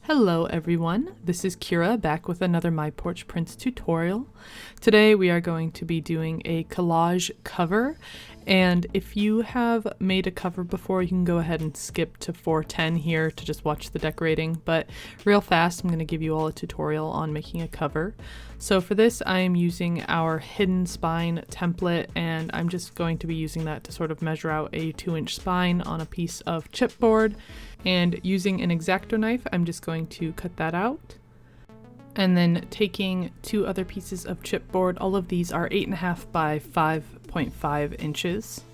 Hello everyone, this is Kyra back with another My Porch Prints tutorial. Today we are going to be doing a collage cover, and if you have made a cover before you can go ahead and skip to 410 here to just watch the decorating, but real fast I'm going to give you all a tutorial on making a cover. So for this I am using our hidden spine template, and I'm just going to be using that to sort of measure out a 2-inch spine on a piece of chipboard. And using an X-Acto knife, I'm just going to cut that out. And then taking 2 other pieces of chipboard, all of these are 8.5 by 5.5 inches.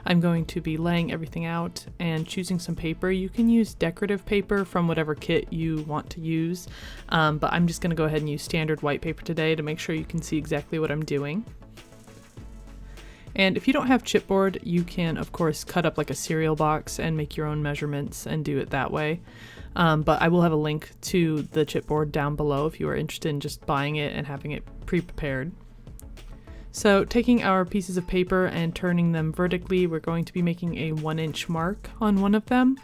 I'm going to be laying everything out and choosing some paper. You can use decorative paper from whatever kit you want to use, but I'm just going to go ahead and use standard white paper today to make sure you can see exactly what I'm doing. And if you don't have chipboard, you can of course cut up like a cereal box and make your own measurements and do it that way. But I will have a link to the chipboard down below if you are interested in just buying it and having it pre-prepared. So taking our pieces of paper and turning them vertically, we're going to be making a 1-inch mark on one of them,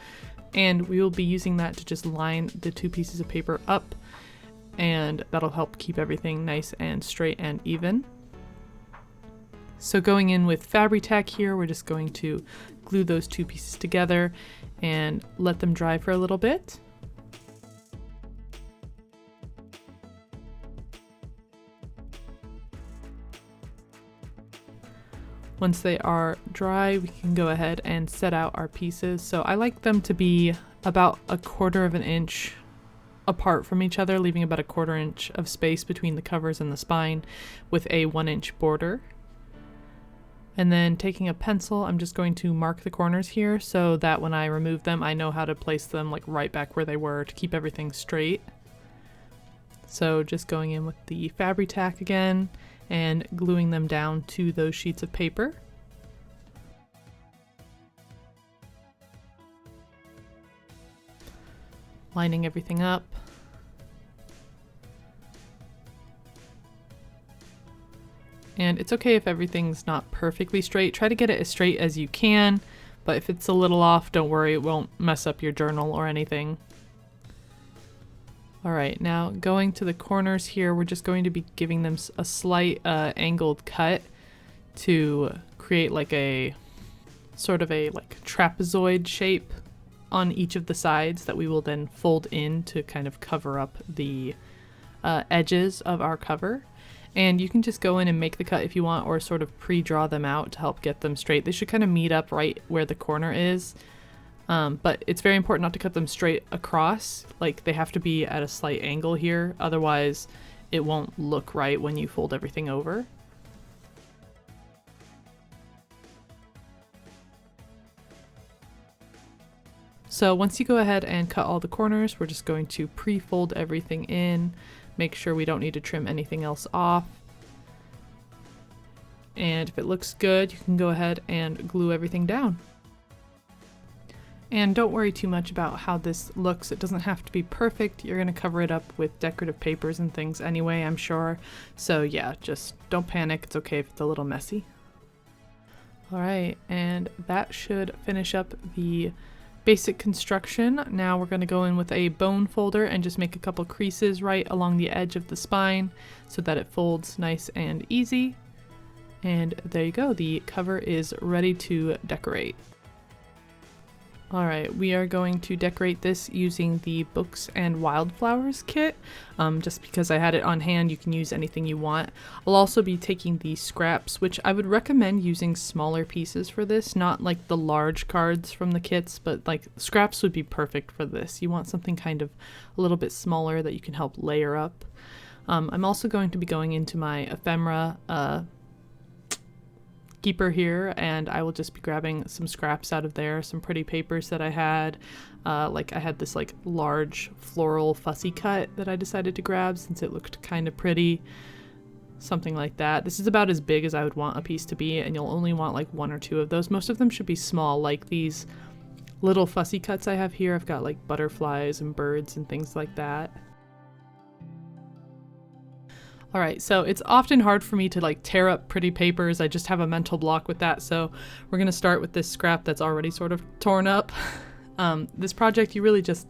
and we will be using that to just line the 2 pieces of paper up, and that'll help keep everything nice and straight and even. So going in with FABRI-TAC here, we're just going to glue those 2 pieces together and let them dry for a little bit. Once they are dry, we can go ahead and set out our pieces. So I like them to be about 1/4 of an inch apart from each other, leaving about 1/4 inch of space between the covers and the spine with a 1-inch border. And then taking a pencil, I'm just going to mark the corners here so that when I remove them, I know how to place them like right back where they were to keep everything straight. So just going in with the FABRI-TAC again and gluing them down to those sheets of paper. Lining everything up. And it's okay if everything's not perfectly straight. Try to get it as straight as you can, but if it's a little off, don't worry, it won't mess up your journal or anything. Alright, now going to the corners here, we're just going to be giving them a slight angled cut to create like a sort of a like trapezoid shape on each of the sides that we will then fold in to kind of cover up the edges of our cover. And you can just go in and make the cut if you want, or sort of pre-draw them out to help get them straight. They should kind of meet up right where the corner is, but it's very important not to cut them straight across. Like, they have to be at a slight angle here, otherwise it won't look right when you fold everything over. So once you go ahead and cut all the corners, we're just going to pre-fold everything in. Make sure we don't need to trim anything else off. And if it looks good, you can go ahead and glue everything down. And don't worry too much about how this looks. It doesn't have to be perfect. You're going to cover it up with decorative papers and things anyway, I'm sure. So yeah, just don't panic. It's okay if it's a little messy. Alright, and that should finish up the basic construction. Now we're going to go in with a bone folder and just make a couple creases right along the edge of the spine so that it folds nice and easy. And there you go, the cover is ready to decorate. Alright, we are going to decorate this using the Books and Wildflowers kit. Just because I had it on hand, you can use anything you want. I'll also be taking the scraps, which I would recommend using smaller pieces for this, not like the large cards from the kits, but like scraps would be perfect for this. You want something kind of a little bit smaller that you can help layer up. I'm also going to be going into my ephemera keeper here, and I will just be grabbing some scraps out of there, some pretty papers that I had. Like I had this like large floral fussy cut that I decided to grab since it looked kind of pretty. Something like that. This is about as big as I would want a piece to be, and you'll only want like 1 or 2 of those. Most of them should be small, like these little fussy cuts I have here. I've got like butterflies and birds and things like that. Alright, so it's often hard for me to like tear up pretty papers. I just have a mental block with that, so we're going to start with this scrap that's already sort of torn up. This project, you really just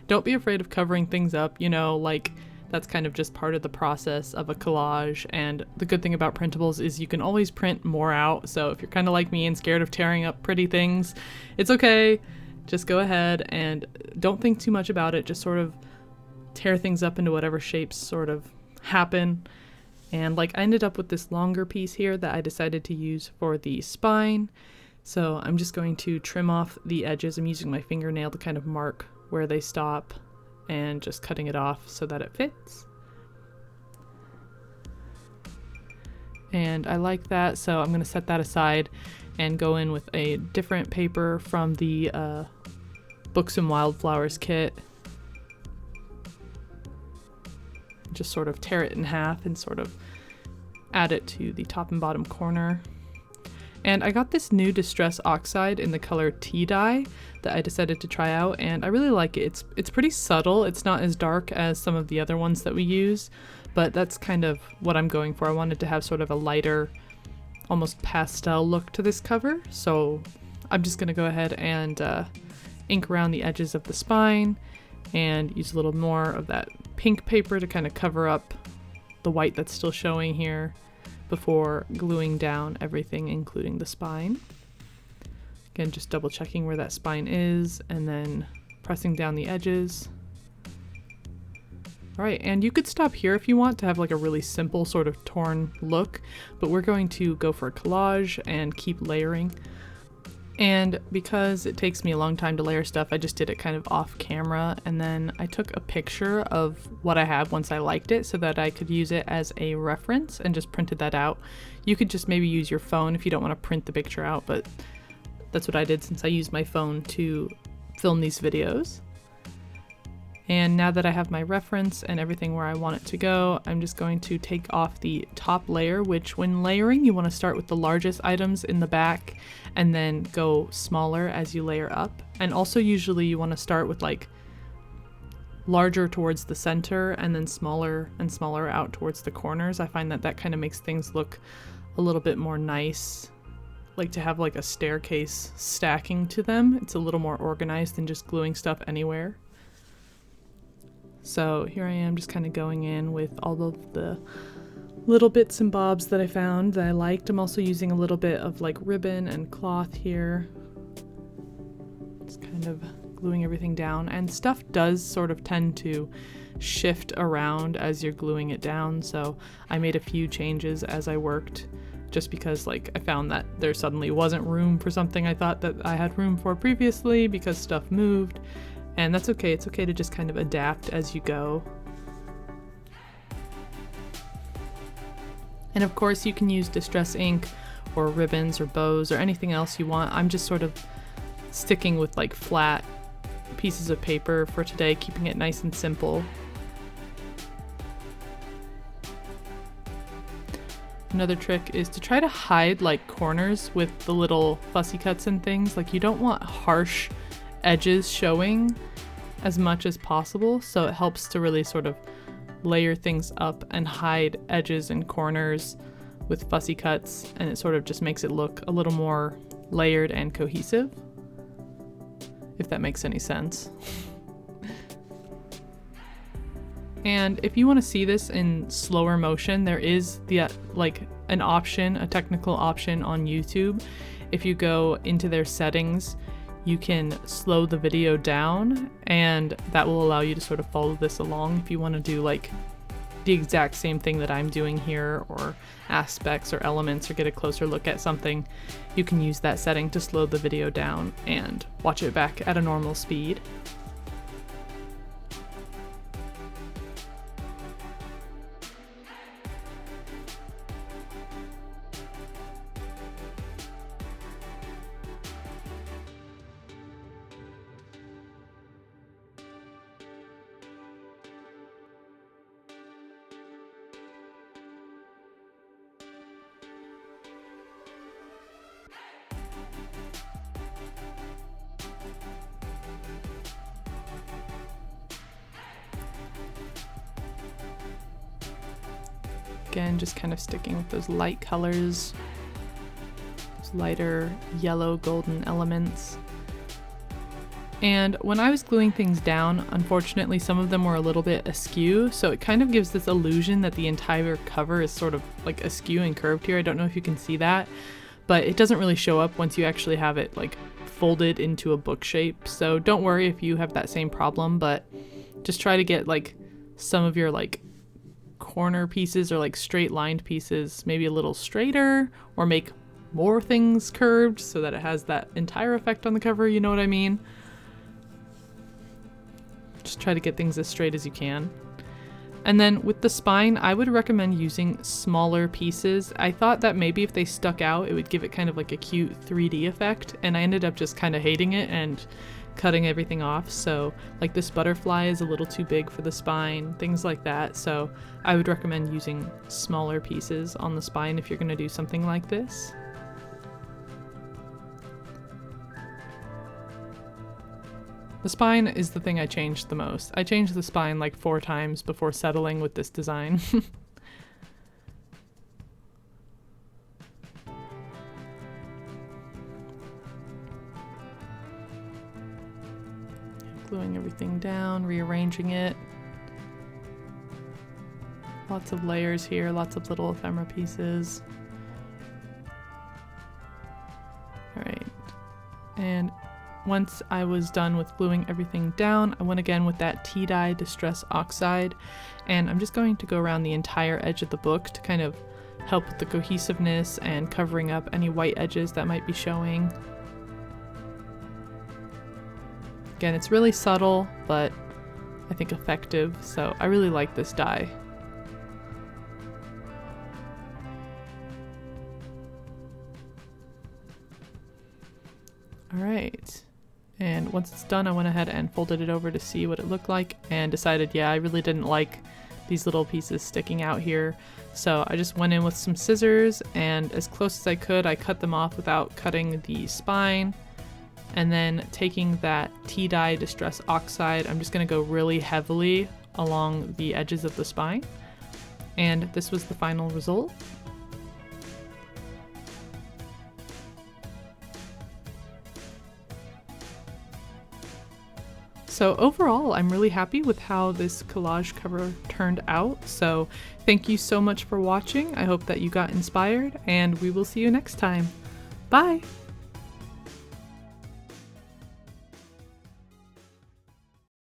don't be afraid of covering things up, you know, like that's kind of just part of the process of a collage. And the good thing about printables is you can always print more out. So if you're kind of like me and scared of tearing up pretty things, it's okay. Just go ahead and don't think too much about it. Just sort of tear things up into whatever shapes sort of happen. And like I ended up with this longer piece here that I decided to use for the spine. So I'm just going to trim off the edges. I'm using my fingernail to kind of mark where they stop and just cutting it off so that it fits. And I like that, so I'm going to set that aside and go in with a different paper from the Books and Wildflowers kit. Just sort of tear it in half and sort of add it to the top and bottom corner. And I got this new Distress Oxide in the color Tea Dye that I decided to try out, and I really like it. It's pretty subtle. It's not as dark as some of the other ones that we use, but that's kind of what I'm going for. I wanted to have sort of a lighter, almost pastel look to this cover, so I'm just going to go ahead and ink around the edges of the spine and use a little more of that pink paper to kind of cover up the white that's still showing here before gluing down everything, including the spine. Again, just double checking where that spine is and then pressing down the edges. All right, and you could stop here if you want to have like a really simple sort of torn look, but we're going to go for a collage and keep layering. And because it takes me a long time to layer stuff, I just did it kind of off camera, and then I took a picture of what I had once I liked it so that I could use it as a reference and just printed that out. You could just maybe use your phone if you don't want to print the picture out, but that's what I did since I used my phone to film these videos. And now that I have my reference and everything where I want it to go, I'm just going to take off the top layer, which when layering, you want to start with the largest items in the back and then go smaller as you layer up. And also usually you want to start with like larger towards the center and then smaller and smaller out towards the corners. I find that that kind of makes things look a little bit more nice, like to have like a staircase stacking to them. It's a little more organized than just gluing stuff anywhere. So here I am just kind of going in with all of the little bits and bobs that I found that I liked. I'm also using a little bit of like ribbon and cloth here. Just kind of gluing everything down, and stuff does sort of tend to shift around as you're gluing it down. So I made a few changes as I worked just because like I found that there suddenly wasn't room for something I thought that I had room for previously because stuff moved. And that's okay, it's okay to just kind of adapt as you go. And of course you can use distress ink or ribbons or bows or anything else you want. I'm just sort of sticking with like flat pieces of paper for today, keeping it nice and simple. Another trick is to try to hide like corners with the little fussy cuts and things. Like you don't want harsh edges showing as much as possible, so it helps to really sort of layer things up and hide edges and corners with fussy cuts, and it sort of just makes it look a little more layered and cohesive, if that makes any sense. And if you want to see this in slower motion, there is the like an option, a technical option on YouTube. If you go into their settings, you can slow the video down, and that will allow you to sort of follow this along if you want to do like the exact same thing that I'm doing here, or aspects or elements, or get a closer look at something. You can use that setting to slow the video down and watch it back at a normal speed. Again, just kind of sticking with those light colors, those lighter yellow golden elements. And when I was gluing things down, unfortunately some of them were a little bit askew, so it kind of gives this illusion that the entire cover is sort of like askew and curved here. I don't know if you can see that, but it doesn't really show up once you actually have it like folded into a book shape. So don't worry if you have that same problem, but just try to get like some of your like corner pieces or like straight lined pieces maybe a little straighter, or make more things curved so that it has that entire effect on the cover, you know what I mean? Just try to get things as straight as you can. And then with the spine, I would recommend using smaller pieces. I thought that maybe if they stuck out, it would give it kind of like a cute 3D effect, and I ended up just kind of hating it and cutting everything off. So like this butterfly is a little too big for the spine, things like that. So I would recommend using smaller pieces on the spine if you're going to do something like this. The spine is the thing I changed the most. I changed the spine like 4 times before settling with this design. Gluing everything down, rearranging it. Lots of layers here, lots of little ephemera pieces. Alright, and once I was done with gluing everything down, I went again with that tea dye Distress Oxide, and I'm just going to go around the entire edge of the book to kind of help with the cohesiveness and covering up any white edges that might be showing. Again, it's really subtle, but I think effective, so I really like this dye. Alright. And once it's done, I went ahead and folded it over to see what it looked like and decided, yeah, I really didn't like these little pieces sticking out here. So I just went in with some scissors, and as close as I could, I cut them off without cutting the spine. And then taking that tea dye Distress Oxide, I'm just going to go really heavily along the edges of the spine. And this was the final result. So overall, I'm really happy with how this collage cover turned out. So thank you so much for watching. I hope that you got inspired, and we will see you next time. Bye!